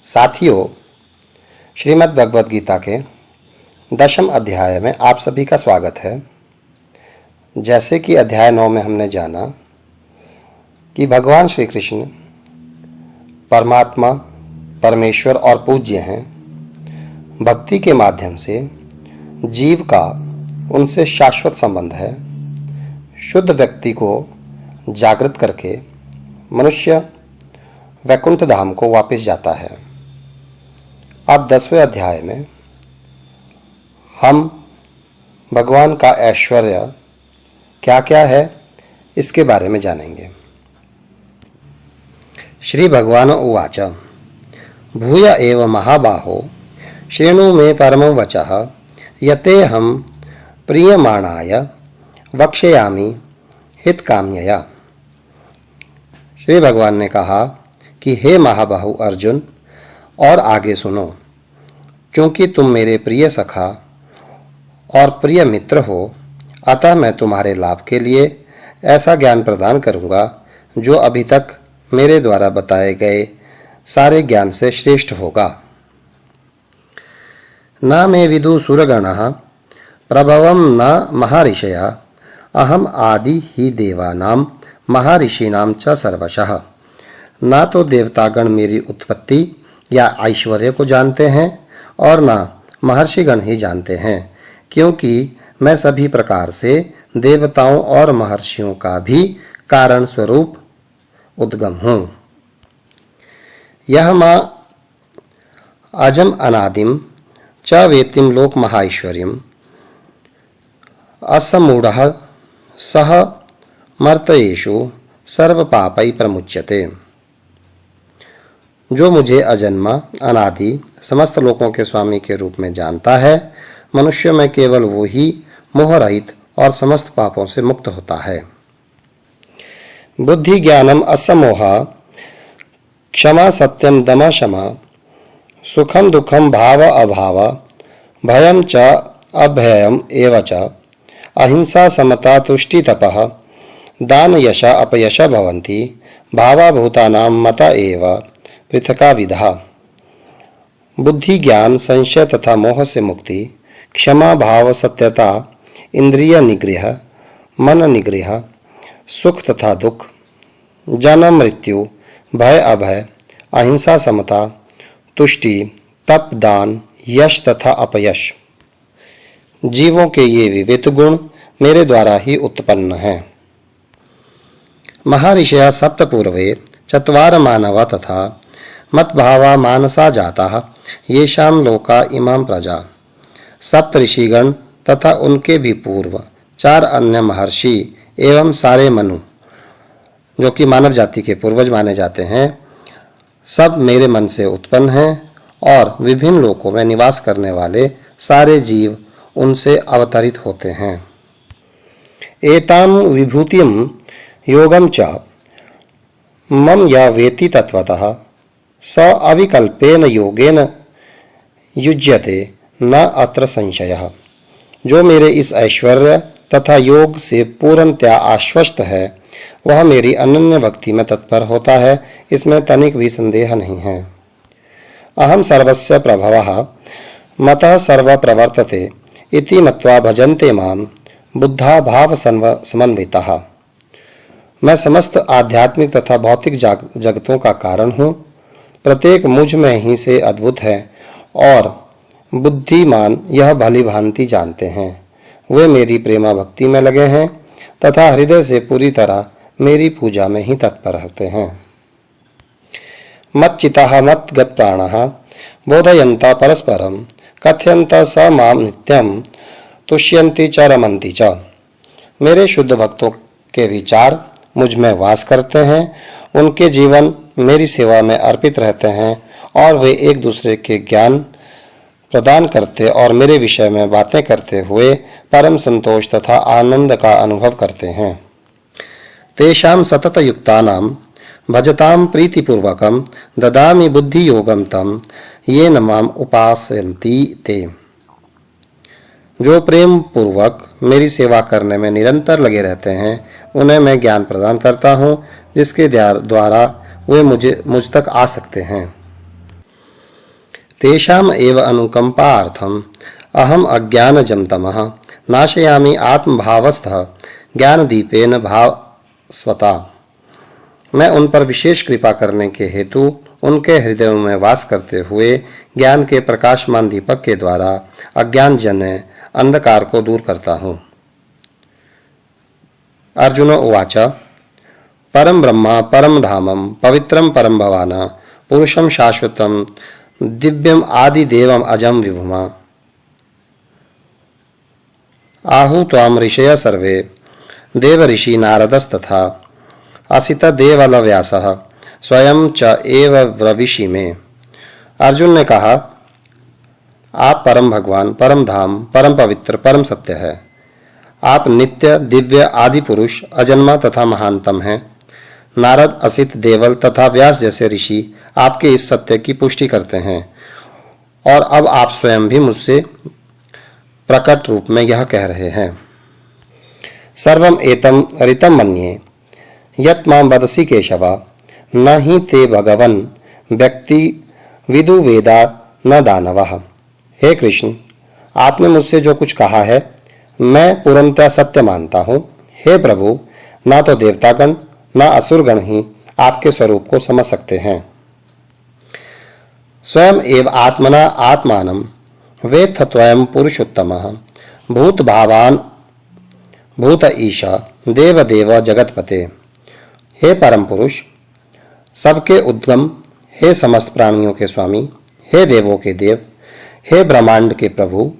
साथियों, श्रीमद् भगवद गीता के 10वें अध्याय में आप सभी का स्वागत है। जैसे कि अध्याय 9 में हमने जाना कि भगवान श्री कृष्ण परमात्मा, परमेश्वर और पूज्य हैं। भक्ति के माध्यम से जीव का उनसे शाश्वत संबंध है। शुद्ध व्यक्ति को जागृत करके मनुष्य वैकुंठ धाम को वापस जाता है। अब 10वें अध्याय में हम भगवान का ऐश्वर्य क्या क्या है इसके बारे में जानेंगे। श्री भगवान उवाच भूय एव महाबाहो श्रेणु मे परमं वचः यते हम प्रीयमाणाय वक्ष्यामि हितकाम्यया। श्री भगवान ने कहा कि हे महाबाहु अर्जुन, और आगे सुनो, क्योंकि तुम मेरे प्रिय सखा और प्रिय मित्र हो, अतः मैं तुम्हारे लाभ के लिए ऐसा ज्ञान प्रदान करूँगा जो अभी तक मेरे द्वारा बताए गए सारे ज्ञान से श्रेष्ठ होगा। न मे विदु सुरगणः प्रभवं न महर्षयः अहम आदि ही देवानां महर्षीणां च सर्वशः। ना तो देवतागण मेरी उत्पत्ति या ऐश्वर्य को जानते हैं और ना महर्षिगण ही जानते हैं, क्योंकि मैं सभी प्रकार से देवताओं और महर्षियों का भी कारण स्वरूप उद्गम हूँ। यह माँ अजम अनादिम च वेतिम लोक महाऐश्वर्यम असमूढ़ः सह मर्तयेषु सर्व पापै प्रमुच्यते। जो मुझे अजन्मा, अनादि, समस्त लोकों के स्वामी के रूप में जानता है, मनुष्य में केवल वो ही मोह रहित और समस्त पापों से मुक्त होता है। बुद्धि ज्ञानम असमोह क्षमा सत्यम दम शमा सुखम दुखम भाव अभाव भयम च अभयम एव च अहिंसा समता तुष्टि तपः दान यश अपयश भवन्ति भावाभूतानां मता एव पृथका विधा। बुद्धि ज्ञान संशय तथा मोह से मुक्ति, क्षमा भाव सत्यता, इंद्रिय निग्रह, मन निग्रह, सुख तथा दुख, जन्म मृत्यु, भय अभय, अहिंसा समता, तुष्टि, तप, दान, यश तथा अपयश, जीवों के ये विविध गुण मेरे द्वारा ही उत्पन्न हैं। महर्षयः सप्त पूर्वे चत्वार मानवा तथा मत्भावा मानसा जाता येषां लोका इमां प्रजा। सप्त ऋषिगण तथा उनके भी पूर्व 4 अन्य महर्षि एवं सारे मनु, जो कि मानव जाति के पूर्वज माने जाते हैं, सब मेरे मन से उत्पन्न हैं और विभिन्न लोकों में निवास करने वाले सारे जीव उनसे अवतरित होते हैं। एतां विभूतिं योगम च मम या वेति तत्वतः स अविकल्पेन योगेन युज्यते न अत्र संशयः। जो मेरे इस ऐश्वर्य तथा योग से पूर्णतया आश्वस्त है, वह मेरी अनन्य भक्ति में तत्पर होता है, इसमें तनिक भी संदेह नहीं है। अहम सर्वस्य प्रभवः मतः सर्व प्रवर्तते इति मत्वा भजन्ते मां बुद्धा भाव समन्वितः। मैं समस्त आध्यात्मिक तथा भौतिक जगतों का कारण हूँ। प्रत्येक मुझ में ही से अद्भुत है और बुद्धिमान यह भली भांति जानते हैं। वे मेरी प्रेमा भक्ति में लगे हैं तथा हृदय से पूरी तरह मेरी पूजा में ही तत्पर रहते हैं। मच्चितः मद्गत प्राणः बोधयन्ता परस्परं कथयन्ता स मां नित्यं तुष्यन्ति च रमन्ति च। मेरे शुद्ध भक्तों के विचार मुझ में वास करते हैं, उनके जीवन मेरी सेवा में अर्पित रहते हैं और वे एक दूसरे के ज्ञान प्रदान करते और मेरे विषय में बातें करते हुए परम संतोष तथा आनंद का अनुभव करते हैं। तेषां सतत युक्तानां भजतां प्रीतिपूर्वकं ददामि बुद्धि योगम तम ये माम उपासयन्ति ते। जो प्रेम पूर्वक मेरी सेवा करने में निरंतर लगे रहते हैं, उन्हें मैं ज्ञान प्रदान करता हूँ, जिसके द्वारा वे मुझ तक आ सकते हैं। तेषाम् एव अनुकंपार्थम अहम अज्ञानजं तमः नाशयामि आत्मभावस्थः ज्ञानदीपेन भास्वता। मैं उन पर विशेष कृपा करने के हेतु उनके हृदयों में वास करते हुए ज्ञान के प्रकाशमान दीपक के द्वारा अज्ञानजन्य अंधकार को दूर करता हूँ। अर्जुन उवाच परम ब्रह्म परम धामम पवित्रम परम भवान पुरुषम शाश्वतम दिव्यम आदिदेवम अजम विभुमा। आहु त्वाम ऋषय सर्वे देव ऋषि नारदस्तथा असित देवलव्यासः स्वयं च एव ब्रवीषि में। अर्जुन ने कहा, आप परम भगवान, परम धाम, परम पवित्र, परम सत्य है। आप नित्य, दिव्य, आदि पुरुष, अजन्मा तथा महानतम हैं। नारद, असित, देवल तथा व्यास जैसे ऋषि आपके इस सत्य की पुष्टि करते हैं और अब आप स्वयं भी मुझसे प्रकट रूप में यह कह रहे हैं। सर्वम एतम ऋतम मन्ये यत् मां वदसि केशव न हि ते भगवन् व्यक्ति विदु वेदा न दानवः। हे कृष्ण, आपने मुझसे जो कुछ कहा है मैं पूर्णतः सत्य मानता हूँ। हे प्रभु, ना तो देवतागण ना असुरगण ही आपके स्वरूप को समझ सकते हैं। स्वयं एव आत्मना आत्मानं वेत्थ त्वयं पुरुषोत्तमः भूत भावान भूत ईशा देव देव जगतपते। हे परम पुरुष, सबके उद्गम, हे समस्त प्राणियों के स्वामी, हे देवों के देव, हे ब्रह्मांड के प्रभु,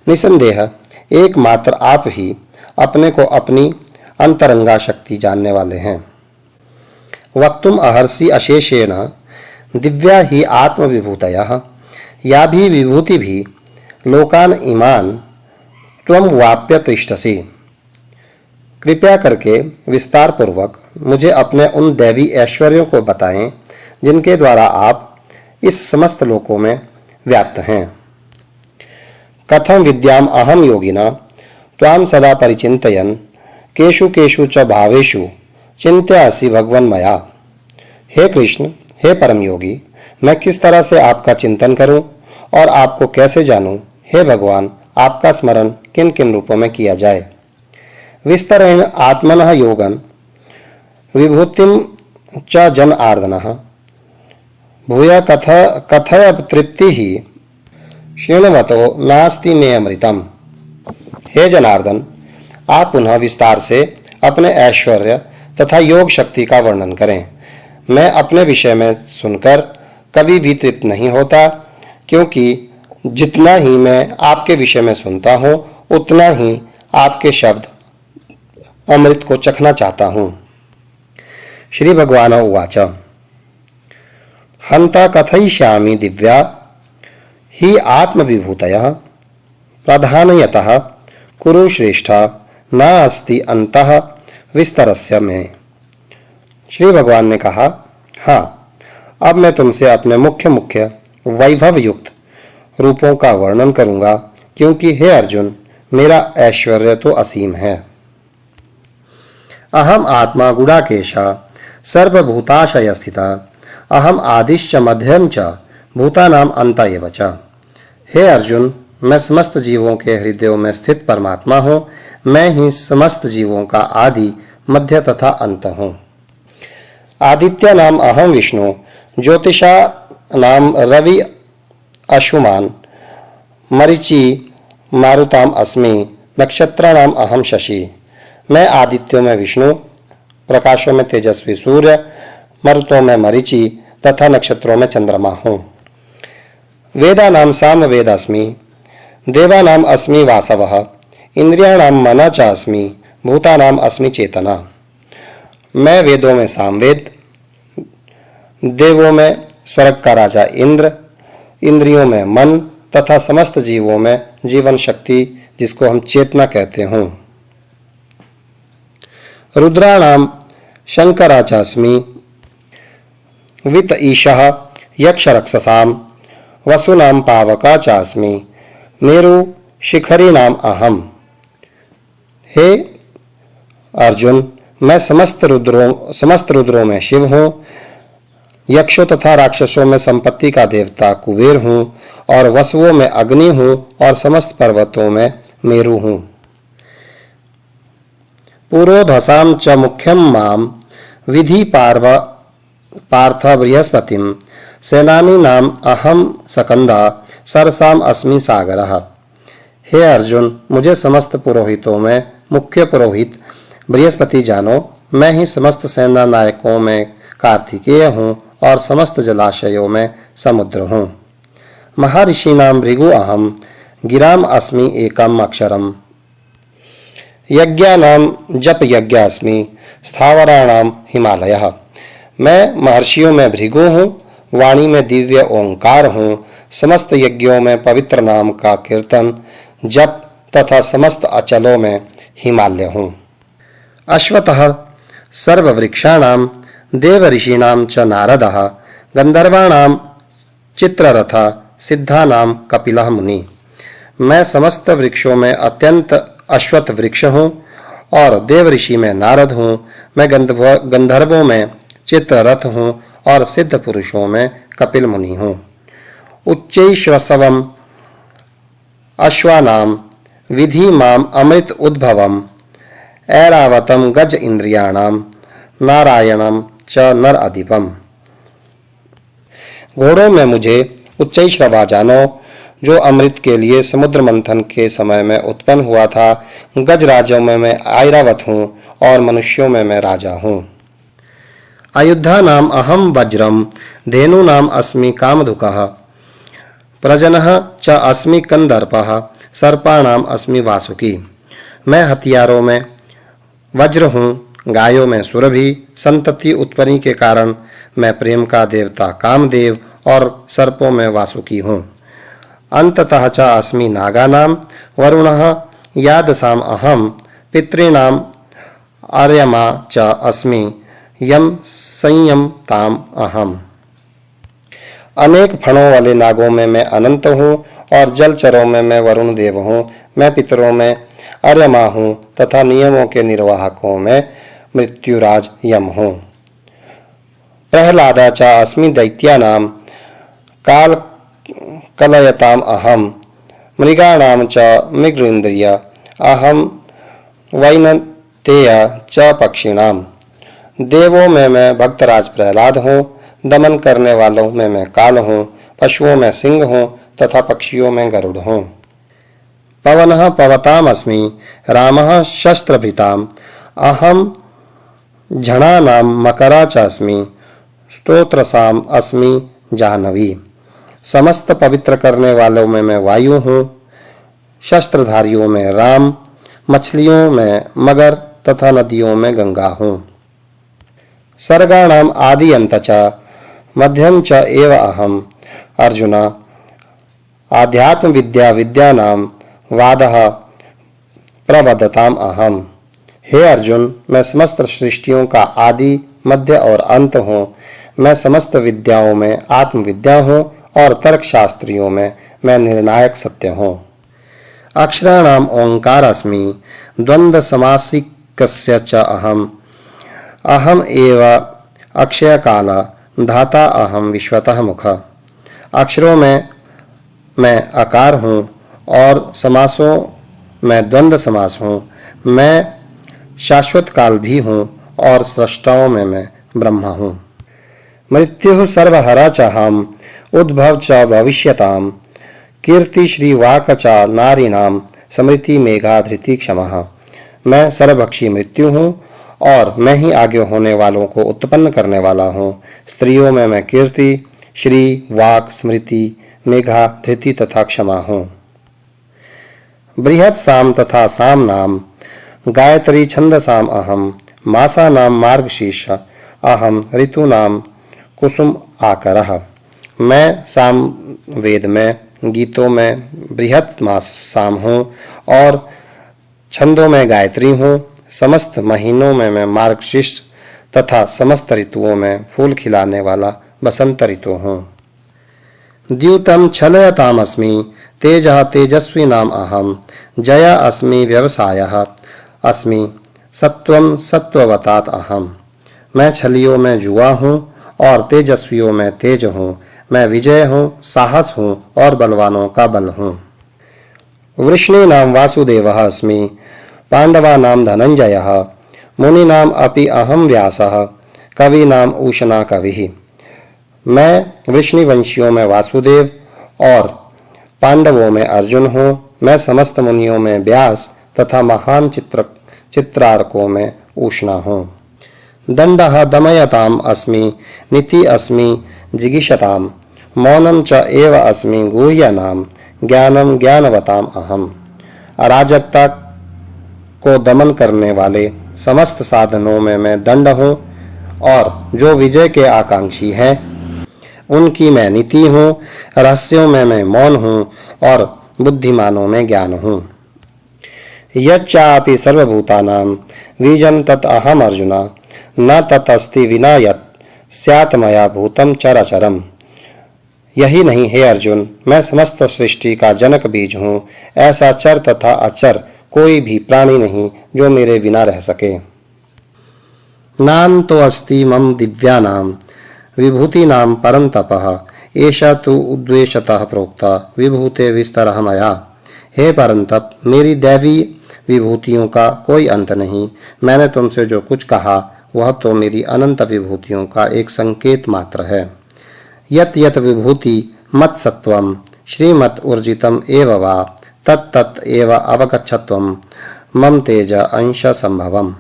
निसंदेह एकमात्र आप ही अपने को अपनी अंतरंगा शक्ति जानने वाले हैं। वक्तुम अहर्षि अशेषेण दिव्या ही आत्मविभूतयः या भी विभूति भी लोकान इमान त्वं वाप्य तिष्ठसि। कृपया करके विस्तार पूर्वक मुझे अपने उन दैवी ऐश्वर्यों को बताएं जिनके द्वारा आप इस समस्त लोकों में व्याप्त हैं। कथम विद्याम अहम योगिना त्वां सदा परिचिन्तयन् केषु केषु च भावेषु चिन्त्यासि भगवन् मया। हे कृष्ण, हे परम योगी, मैं किस तरह से आपका चिंतन करूं और आपको कैसे जानूं। हे भगवान, आपका स्मरण किन किन रूपों में किया जाए। विस्तरेण आत्मनः योगन विभूतिम च जन आर्दनः भूय कथय तृप्ति ही क्षीणवतो नास्ति मे अमृतम। हे जनार्दन, आप पुनः विस्तार से अपने ऐश्वर्य तथा योग शक्ति का वर्णन करें। मैं अपने विषय में सुनकर कभी भी तृप्त नहीं होता, क्योंकि जितना ही मैं आपके विषय में सुनता हूँ उतना ही आपके शब्द अमृत को चखना चाहता हूँ। श्री भगवान उवाच हंता कथयिष्यामि दिव्या ही आत्मविभूतयः प्रधानयतः कुरु श्रेष्ठ नास्ति अंतः विस्तरस्य में। श्री भगवान ने कहा, हाँ, अब मैं तुमसे अपने मुख्य मुख्य वैभव युक्त रूपों का वर्णन करूंगा, क्योंकि हे अर्जुन, मेरा ऐश्वर्य तो असीम है। अहम आत्मा गुडाकेशा सर्वभूताशय स्थिता अहम आदिश्च मध्यम च भूतानाम अंत एव च। हे अर्जुन, मैं समस्त जीवों के हृदयों में स्थित परमात्मा हूँ। मैं ही समस्त जीवों का आदि, मध्य तथा अंत हूँ। आदित्य नाम अहम विष्णु, ज्योतिषा नाम रवि अशुमान, मरीचि मारुताम अस्मि, नक्षत्राणाम अहम शशि। मैं आदित्यों में विष्णु, प्रकाशों में तेजस्वी सूर्य, मरुतों में मरीचि तथा नक्षत्रों में चंद्रमा हूँ। वेदा नाम साम वेद अस्मि, देवा नाम अस्मि वासवः, इंद्रियाणाम मना च अस्मि, भूतानाम अस्मि चेतना। मैं वेदों में सामवेद, देवों में स्वर्ग का राजा इंद्र, इंद्रियों में मन तथा समस्त जीवों में जीवन शक्ति, जिसको हम चेतना कहते हैं। रुद्राणाम शंकराचास्मि, वित्त ईशः यक्षरक्षसाम, वसुनाम पावका चास्मि, मेरु शिखरी नाम अहम। हे अर्जुन, मैं समस्त रुद्रों में शिव हूँ। यक्षों तथा राक्षसों में संपत्ति का देवता कुबेर हूँ और वसुओं में अग्नि हूँ और समस्त पर्वतों में मेरु हूँ। पुरोधसां च मुख्यम माम विधि पार्थ बृहस्पतिम सेनानी नाम अहम सकंदा सरसाम अस्मि सागरः। हे अर्जुन, मुझे समस्त पुरोहितों में मुख्य पुरोहित बृहस्पति जानो। मैं ही समस्त सेना नायकों में कार्तिकेय हूँ और समस्त जलाशयों में समुद्र हूँ। महर्षिणां भृगु अहम गिराम अस्मि एकम अक्षरम यज्ञानां जप यज्ञ अस्मि स्थावराणाम हिमालयः। मैं महर्षियों में भृगु हूँ, वाणी में दिव्य ओंकार हूँ, समस्त यज्ञों में पवित्र नाम का कीर्तन जप तथा समस्त अचलों में हिमालय हूँ। अश्वतः सर्ववृक्षाणां देवऋषीणां च नारदः गंधर्वाणां चित्ररथः सिद्धानां कपिलः मुनि। मैं समस्त वृक्षों में अत्यंत अश्वत्थ वृक्ष हूँ और देव ऋषि में नारद हूँ। मैं गंधर्वों में चित्ररथ हूँ और सिद्ध पुरुषों में कपिल मुनि हूँ। उच्चैश्रवसवम् अश्वानां विधि माम अमृत उद्भवम् ऐरावतम गज इंद्रियाणां नारायणम च नर अधिपम। घोड़ों में मुझे उच्चैश्रवा जानो, जो अमृत के लिए समुद्र मंथन के समय में उत्पन्न हुआ था। गजराजों में मैं ऐरावत हूँ और मनुष्यों में मैं राजा हूँ। अयुद्धानाम अहम वज्रम धेनूनाम अस्मि कामधुकः प्रजनः च अस्मि कंदर्पः सर्पाणाम अस्मि वासुकी। मैं हथियारों में वज्र हूँ, गायों में सुरभि, संतति उत्पत्ति के कारण मैं प्रेम का देवता कामदेव और सर्पों में वासुकी हूँ। अंततः च अस्मि नागानां वरुणः यादसाम अहम पितॄणाम आर्यमा च अस्मि यम संयम ताम अहम। अनेक फणों वाले नागों में मैं अनंत हूँ और जलचरों में मैं वरुण देव हूँ। मैं पितरों में अर्यमा हूँ तथा नियमों के निर्वाहकों में मृत्युराज यम हूँ। प्रहलादा च अस्मि दैत्यानां काल कलयताम अहम मृगाणां च मृगेन्द्रिय अहम वैनतेय च पक्षिणाम। देवों में मैं भक्तराज प्रहलाद हूँ, दमन करने वालों में मैं काल हूँ, पशुओं में सिंह हूँ तथा पक्षियों में गरुड़ हूँ। पवनः पवताम अस्मि रामः शस्त्रभृताम अहम झणानां मकरा च अस्मि स्तोत्रसाम अस्मि जाह्नवी। समस्त पवित्र करने वालों में मैं वायु हूँ, शस्त्रधारियों में राम, मछलियों में मगर तथा नदियों में गंगा हूँ। सर्गाणाम आदि अंत च मध्यम च एव अहम अर्जुना आध्यात्म विद्या विद्यानां वादः प्रवदताम अहम। हे अर्जुन, मैं समस्त सृष्टियों का आदि मध्य और अंत हूँ। मैं समस्त विद्याओं में आत्मविद्या हूँ और तर्क शास्त्रियों में मैं निर्णायक सत्य हूँ। अक्षराणाम ओंकार अस्मि द्वंद्व समासिकस्य च अहम अहम एव अक्षय काल धाता अहम विश्वतः मुख। अक्षरों में मैं आकार हूँ और समासों में द्वंद्व समास हूँ। मैं शाश्वत काल भी हूँ और सृष्टाओं में मैं ब्रह्मा हूँ। मृत्यु सर्वहरा च हम उद्भव च भविष्यताम कीर्ति श्रीवाक च नारीणाम स्मृति मेघा धृति क्षमः। मैं सर्वभक्षी मृत्यु हूँ और मैं ही आगे होने वालों को उत्पन्न करने वाला हूँ। स्त्रियों में मैं कीर्ति, श्री, वाक, स्मृति, मेघा, धृति तथा क्षमा हूँ। बृहत् साम तथा साम नाम गायत्री छंदसाम अहम मासानां मार्गशीर्ष अहम ऋतूनां कुसुम आकरः। मैं साम वेद में, गीतों में बृहत् मास साम हूँ और छंदों में गायत्री हूँ। समस्त महीनों में मैं मार्गशीर्ष तथा समस्त ऋतुओं में फूल खिलाने वाला बसंत ऋतु हूँ। द्यूतम छलयतामस्मि तेजः तेजस्विनाम अहम जया अस्मि व्यवसायः अस्मि सत्वम सत्ववतात अहम। मैं छलियों में जुआ हूँ और तेजस्वियों में तेज हूँ। मैं विजय हूँ, साहस हूँ और बलवानों का बल हूँ। वृष्णीनां वासुदेवः अस्मि, पाण्डवानां धनञ्जयः, मुनीनाम् अपि अहं व्यासः, कवीनां उशना कविः। मैं वृष्णिवंशियों में वासुदेव और पांडवों में अर्जुन हूँ। मैं समस्त मुनियों में व्यास तथा महान चित्रारकों में उष्णा हूँ। दंडः दमयताम् अस्मि, नीति अस्मि जिगीषताम्, मौनं च एव अस्मि गुह्यनाम्, ज्ञानं ज्ञानवताम् अहम्। अराजकता को दमन करने वाले समस्त साधनों में मैं दंड हूँ और जो विजय के आकांक्षी हैं उनकी मैं नीति हूँ। रहस्यों में मैं मौन हूँ और बुद्धिमानों में ज्ञान हूँ। यच्चापि सर्वभूतानां बीजं तत् अहम् अर्जुन, न ततस्ति विना यत् स्यात् मया भूतं चराचरम्। यही नहीं हे अर्जुन, मैं समस्त सृष्टि का जनक बीज हूँ। ऐसा चर तथा अचर कोई भी प्राणी नहीं जो मेरे बिना रह सके। नाम तो अस्ति मम दिव्यानां विभूतिनां परन्तपः, एषा तु उद्वेशतः प्रोक्ता विभूते विस्तरः मया। हे परंतप, मेरी दैवी विभूतियों का कोई अंत नहीं। मैंने तुमसे जो कुछ कहा वह तो मेरी अनंत विभूतियों का एक संकेत मात्र है। यत यत विभूति मत सत्वम श्रीमत ऊर्जितम एव वा तत् तत् एव अवगच्छत्वम मम तेज अंश संभवम।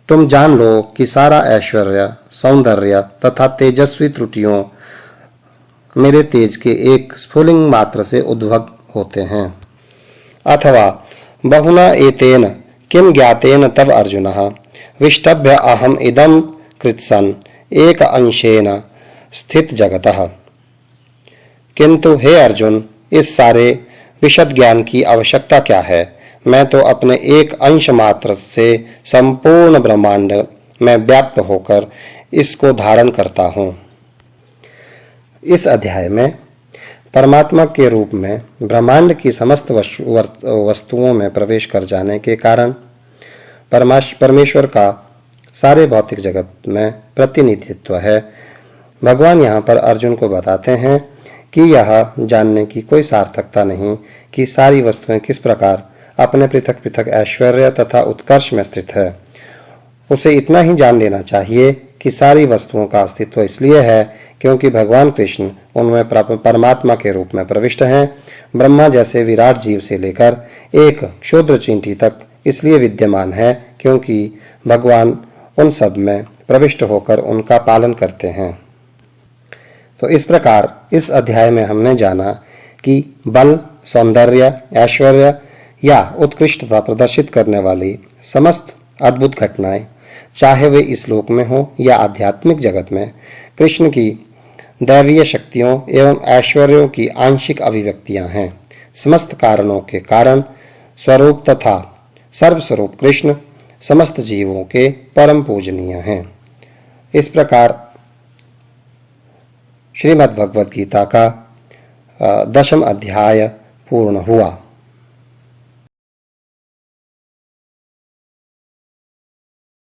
तुम जान लो कि सारा ऐश्वर्य, सौंदर्य तथा तेजस्वी त्रुटियों मेरे तेज के एक स्फुलिंग मात्र से उद्भव होते हैं। अथवा बहुना एतेन किम ज्ञातेन तब अर्जुनः विष्टभ्य अहम इदं कृत्सन एक अंशेन स्थित जगतः। किंतु हे अर्जुन, इस सारे विशद ज्ञान की आवश्यकता क्या है? मैं तो अपने एक अंश मात्र से संपूर्ण ब्रह्मांड में व्याप्त होकर इसको धारण करता हूँ। इस अध्याय में परमात्मा के रूप में ब्रह्मांड की समस्त वस्तुओं में प्रवेश कर जाने के कारण परमेश्वर का सारे भौतिक जगत में प्रतिनिधित्व है। भगवान यहाँ पर अर्जुन को बताते हैं कि यह जानने की कोई सार्थकता नहीं कि सारी वस्तुएं किस प्रकार अपने पृथक पृथक ऐश्वर्य तथा उत्कर्ष में स्थित है। उसे इतना ही जान लेना चाहिए कि सारी वस्तुओं का अस्तित्व इसलिए है क्योंकि भगवान कृष्ण उनमें परमात्मा के रूप में प्रविष्ट हैं। ब्रह्मा जैसे विराट जीव से लेकर एक क्षुद्र चींटी तक इसलिए विद्यमान है क्योंकि भगवान उन सब में प्रविष्ट होकर उनका पालन करते हैं। तो इस प्रकार इस अध्याय में हमने जाना कि बल, सौंदर्य, ऐश्वर्य या उत्कृष्टता प्रदर्शित करने वाली समस्त अद्भुत घटनाएं, चाहे वे इस लोक में हो या आध्यात्मिक जगत में, कृष्ण की दैवीय शक्तियों एवं ऐश्वर्यों की आंशिक अभिव्यक्तियां हैं। समस्त कारणों के कारण स्वरूप तथा सर्वस्वरूप कृष्ण समस्त जीवों के परम पूजनीय हैं। इस प्रकार श्रीमद् भगवद गीता का 10वां अध्याय पूर्ण हुआ।